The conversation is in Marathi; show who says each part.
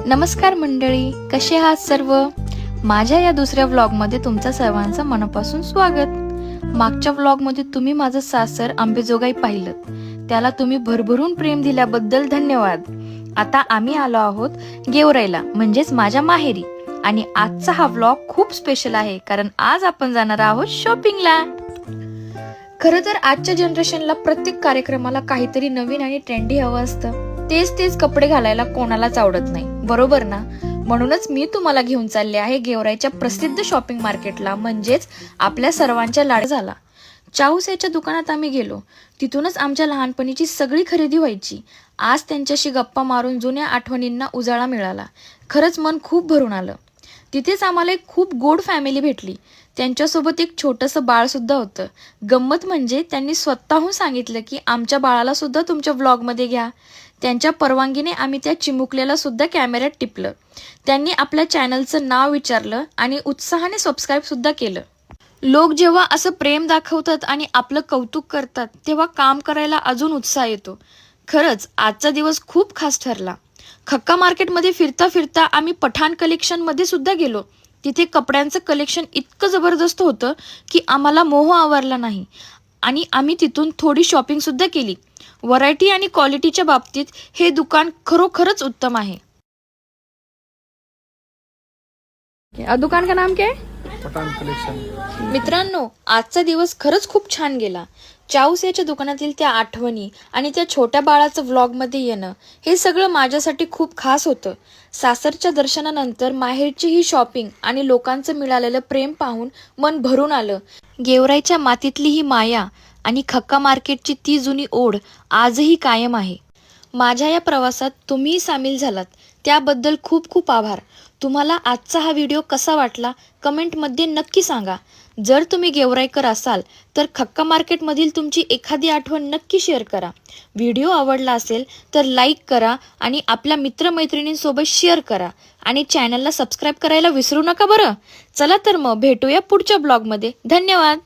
Speaker 1: नमस्कार मंडळी, कसे आहात सर्व? माझ्या या दुसऱ्या व्लॉगमध्ये तुमच्या सर्वांचं मनापासून स्वागत. मागच्या व्लॉगमध्ये तुम्ही माझं सासर अंबेजोगाई पाहिलं, त्याला तुम्ही भरभरून प्रेम दिल्याबद्दल धन्यवाद. आता आम्ही आलो आहोत गेवराईला, म्हणजेच माझ्या माहेरी. आणि आजचा हा व्लॉग खूप स्पेशल आहे, कारण आज आपण जाणार आहोत शॉपिंगला. खरं तर आजच्या जनरेशनला प्रत्येक कार्यक्रमाला काहीतरी नवीन आणि ट्रेंडी हवं असतं. तेच कपडे घालायला कोणालाच आवडत नाही, बरोबर ना? म्हणूनच मी तुम्हाला घेऊन चालले आहे गेवराईच्या प्रसिद्ध शॉपिंग मार्केटला, म्हणजेच आपल्या सर्वांच्या लाड झाला चाऊसाच्या दुकानात आम्ही गेलो. तिथूनच आमच्या लहानपणीची सगळी खरेदी व्हायची. आज त्यांच्याशी गप्पा मारून जुन्या आठवणींना उजाळा मिळाला. खरंच मन खूप भरून आलं. तिथेच आम्हाला एक खूप गोड फॅमिली भेटली. त्यांच्यासोबत एक छोटंसं बाळ सुद्धा होतं. गंमत म्हणजे त्यांनी स्वतःहून सांगितलं की आमच्या बाळाला सुद्धा तुमच्या व्लॉगमध्ये घ्या. त्यांच्या परवानगीने आम्ही त्या चिमुकल्याला सुद्धा कॅमेऱ्यात टिपलं. त्यांनी आपल्या चॅनलचं नाव विचारलं आणि उत्साहाने सबस्क्राईब सुद्धा केलं. लोक जेव्हा असं प्रेम दाखवतात आणि आपलं कौतुक करतात, तेव्हा काम करायला अजून उत्साह येतो. खरंच आजचा दिवस खूप खास ठरला. खक्का मार्केटमध्ये फिरता फिरता आम्ही पठाण कलेक्शनमध्ये सुद्धा गेलो. तिथे कपड्यांचं कलेक्शन इतकं जबरदस्त होतं की आम्हाला मोह आवरला नाही आणि आम्ही तिथून थोडी शॉपिंग सुद्धा केली. व्हरायटी आणि क्वालिटीच्या बाबतीत हे दुकान खरोखरच उत्तम आहे. दुकान का नाम क्या है?
Speaker 2: पठाण कलेक्शन.
Speaker 1: मित्रांनो, आजचा दिवस खरंच खूप छान गेला. चाऊसाच्या दुकानातील त्या आठवणी आणि त्या छोट्या बाळाचं व्लॉगमध्ये येणं, हे सगळं माझ्यासाठी खूप खास होतं. सासरच्या दर्शनानंतर माहेरची ही शॉपिंग आणि लोकांचं मिळालेलं प्रेम पाहून मन भरून आलं. गेवराईच्या मातीतली ही माया आणि खक्का मार्केटची ती जुनी ओढ आजही कायम आहे. माझ्या या प्रवासात तुम्हीही सामील झालात, त्याबद्दल खूप खूप आभार. तुम्हाला आजचा हा व्हिडिओ कसा वाटला कमेंटमध्ये नक्की सांगा. जर तुम्ही गेवराईकर असाल तर खक्का मार्केटमधील तुमची एखादी आठवण नक्की शेअर करा. व्हिडिओ आवडला असेल तर लाईक करा आणि आपल्या मित्रमैत्रिणींसोबत शेअर करा आणि चॅनलला सबस्क्राईब करायला विसरू नका बरं. चला तर मग भेटूया पुढच्या ब्लॉगमध्ये. धन्यवाद.